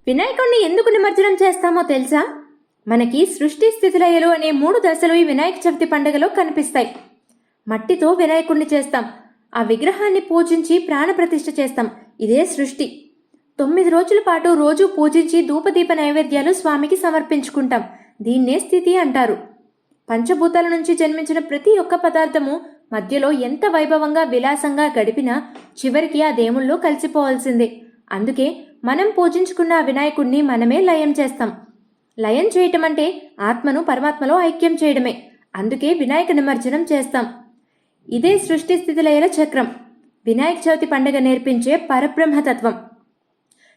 వినాయకుడిని ఎందుకు నిమజ్జనం చేస్తామో తెలుసా? మనకి సృష్టి స్థితిలయలు అనే 3 దశలు ఈ వినాయక చవితి పండుగలో కనిపిస్తాయి. మట్టితో వినాయకుడిని చేస్తాం. ఆ విగ్రహాన్ని పూజించి ప్రాణప్రతిష్ఠ చేస్తాం. ఇదే సృష్టి. 9 రోజుల పాటు రోజు పూజించి ధూపదీప నైవేద్యాలు స్వామికి సమర్పించుకుంటాం. దీన్నే స్థితి అంటారు. పంచభూతాల నుంచి జన్మించిన ప్రతి ఒక్క పదార్థము మధ్యలో ఎంత వైభవంగా విలాసంగా గడిపినా చివరికి ఆ దేవుల్లో కలిసిపోవాల్సిందే. అందుకే మనం పూజించుకున్న వినాయకుడిని మనమే లయం చేస్తాం. లయం చేయటం అంటే ఆత్మను పరమాత్మలో ఐక్యం చేయడమే. అందుకే వినాయక నిమజ్జనం చేస్తాం. ఇదే సృష్టి స్థితిలయల చక్రం. వినాయక చవితి పండుగ నేర్పించే పరబ్రహ్మతత్వం.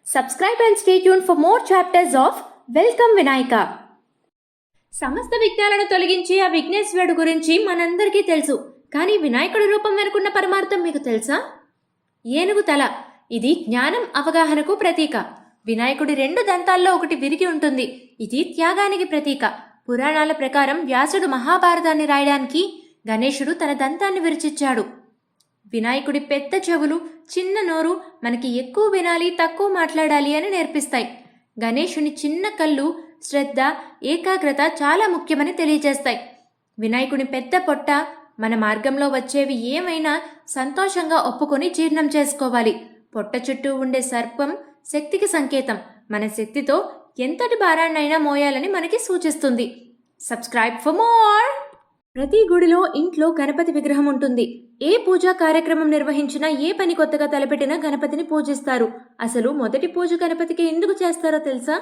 Subscribe and stay tuned for more chapters of welcome Vinayaka. సమస్త విఘ్నాలను తొలగించి ఆ విఘ్నేశ్వరుడు గురించి మనందరికీ తెలుసు. కానీ వినాయకుడి రూపం వెనుకున్న పరమార్థం మీకు తెలుసా? ఏనుగు తల. ఇది జ్ఞానం, అవగాహనకు ప్రతీక. వినాయకుడి 2 దంతాల్లో ఒకటి విరిగి ఉంటుంది. ఇది త్యాగానికి ప్రతీక. పురాణాల ప్రకారం వ్యాసుడు మహాభారతాన్ని రాయడానికి గణేశుడు తన దంతాన్ని విరిచిచ్చాడు. వినాయకుడి పెద్ద చెవులు, చిన్న నోరు మనకి ఎక్కువ వినాలి, తక్కువ మాట్లాడాలి అని నేర్పిస్తాయి. గణేశుని చిన్న కళ్ళు శ్రద్ధ, ఏకాగ్రత చాలా ముఖ్యమని తెలియజేస్తాయి. వినాయకుని పెద్ద పొట్ట మన మార్గంలో వచ్చేవి ఏమైనా సంతోషంగా ఒప్పుకొని జీర్ణం చేసుకోవాలి. పొట్ట చుట్టూ ఉండే సర్పం శక్తికి సంకేతం. మన శక్తితో ఎంతటి భారాన్నైనా మోయాలని మనకి సూచిస్తుంది. Subscribe for more. ప్రతి గుడిలో ఇంట్లో గణపతి విగ్రహం ఉంటుంది. ఏ పూజా కార్యక్రమం నిర్వహించినా, ఏ పని కొత్తగా తలపెట్టినా గణపతిని పూజిస్తారు. అసలు మొదటి పూజ గణపతికి ఎందుకు చేస్తారో తెలుసా?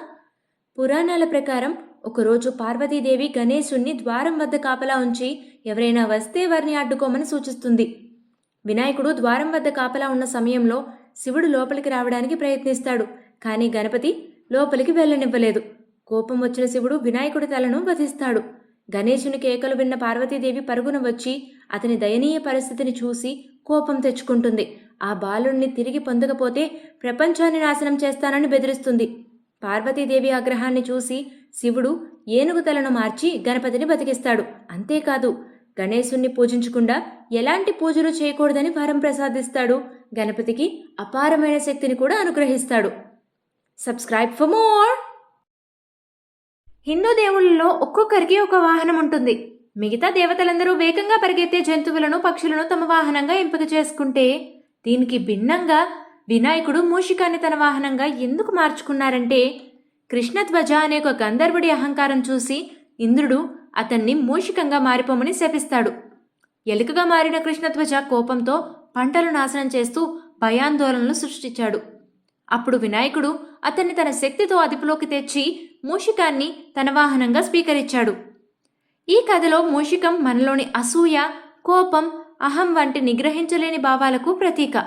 పురాణాల ప్రకారం ఒకరోజు పార్వతీదేవి గణేశుణ్ణి ద్వారం వద్ద కాపలా ఉంచి ఎవరైనా వస్తే వారిని అడ్డుకోమని సూచిస్తుంది. వినాయకుడు ద్వారం వద్ద కాపలా ఉన్న సమయంలో శివుడు లోపలికి రావడానికి ప్రయత్నిస్తాడు. కానీ గణపతి లోపలికి వెళ్ళనివ్వలేదు. కోపం వచ్చిన శివుడు వినాయకుడి తలను వధిస్తాడు. గణేశుని కేకలు విన్న పార్వతీదేవి పరుగున వచ్చి అతని దయనీయ పరిస్థితిని చూసి కోపం తెచ్చుకుంటుంది. ఆ బాలుణ్ణి తిరిగి పొందకపోతే ప్రపంచాన్ని నాశనం చేస్తానని బెదిరిస్తుంది. పార్వతీదేవి ఆగ్రహాన్ని చూసి శివుడు ఏనుగు తలను మార్చి గణపతిని బతికిస్తాడు. అంతేకాదు, గణేశుణ్ణి పూజించకుండా ఎలాంటి పూజలు చేయకూడదని వరం ప్రసాదిస్తాడు. గణపతికి అపారమైన శక్తిని కూడా అనుగ్రహిస్తాడు. Subscribe for more. హిందూ దేవుళ్ళలో ఒక్కొక్కరికి ఒక వాహనం ఉంటుంది. మిగతా దేవతలందరూ వేగంగా పరిగెత్తే జంతువులను, పక్షులను తమ వాహనంగా ఎంపిక చేసుకుంటే, దీనికి భిన్నంగా వినాయకుడు మూషికాన్ని తన వాహనంగా ఎందుకు మార్చుకున్నారంటే, కృష్ణధ్వజ అనే ఒక గంధర్వుడి అహంకారం చూసి ఇంద్రుడు అతన్ని మూషికంగా మారిపోమని శపిస్తాడు. ఎలుకగా మారిన కృష్ణధ్వజ కోపంతో పంటలు నాశనం చేస్తూ భయాందోళనలు సృష్టించాడు. అప్పుడు వినాయకుడు అతన్ని తన శక్తితో అదుపులోకి తెచ్చి మూషికాన్ని తన వాహనంగా స్వీకరించాడు. ఈ కథలో మూషికం మనలోని అసూయ, కోపం, అహం వంటి నిగ్రహించలేని భావాలకు ప్రతీక.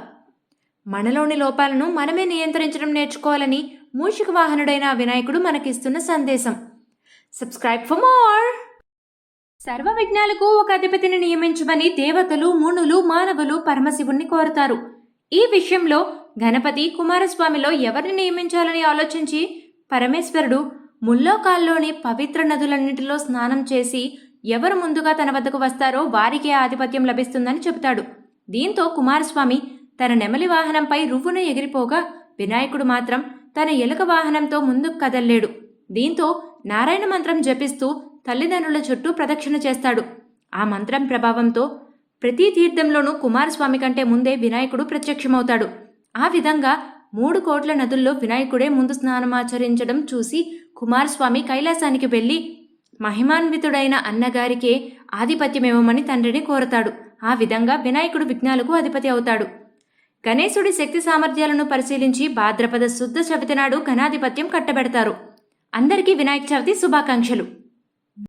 మనలోని లోపాలను మనమే నియంత్రించడం నేర్చుకోవాలని మూషిక వాహనుడైన వినాయకుడు మనకిస్తున్న సందేశం. Subscribe for more. సర్వ విఘ్నాలకు ఒక అధిపతిని నియమించమని దేవతలు, మునులు, మానవులు పరమశివుణ్ణి కోరుతారు. ఈ విషయంలో గణపతి, కుమారస్వామిలో ఎవరిని నియమించాలని ఆలోచించి పరమేశ్వరుడు ముల్లోకాల్లోని పవిత్ర నదులన్నింటిలో స్నానం చేసి ఎవరు ముందుగా తన వద్దకు వస్తారో వారికే ఆధిపత్యం లభిస్తుందని చెబుతాడు. దీంతో కుమారస్వామి తన నెమలి వాహనంపై రువ్వున ఎగిరిపోగా వినాయకుడు మాత్రం తన ఎలుక వాహనంతో ముందుకు కదల్లేడు. దీంతో నారాయణ మంత్రం జపిస్తూ తల్లిదండ్రుల చుట్టూ ప్రదక్షిణ చేస్తాడు. ఆ మంత్రం ప్రభావంతో ప్రతి తీర్థంలోనూ కుమారస్వామి కంటే ముందే వినాయకుడు ప్రత్యక్షమవుతాడు. ఆ విధంగా 3 కోట్ల నదుల్లో వినాయకుడే ముందు స్నానమాచరించడం చూసి కుమారస్వామి కైలాసానికి వెళ్లి మహిమాన్వితుడైన అన్నగారికే ఆధిపత్యమివ్వమని తండ్రిని కోరతాడు. ఆ విధంగా వినాయకుడు విఘ్నాలకు అధిపతి అవుతాడు. గణేశుడి శక్తి సామర్థ్యాలను పరిశీలించి భాద్రపద శుద్ధ చవితి నాడు ఘనాధిపత్యం కట్టబెడతారు. అందరికీ వినాయక చవితి శుభాకాంక్షలు.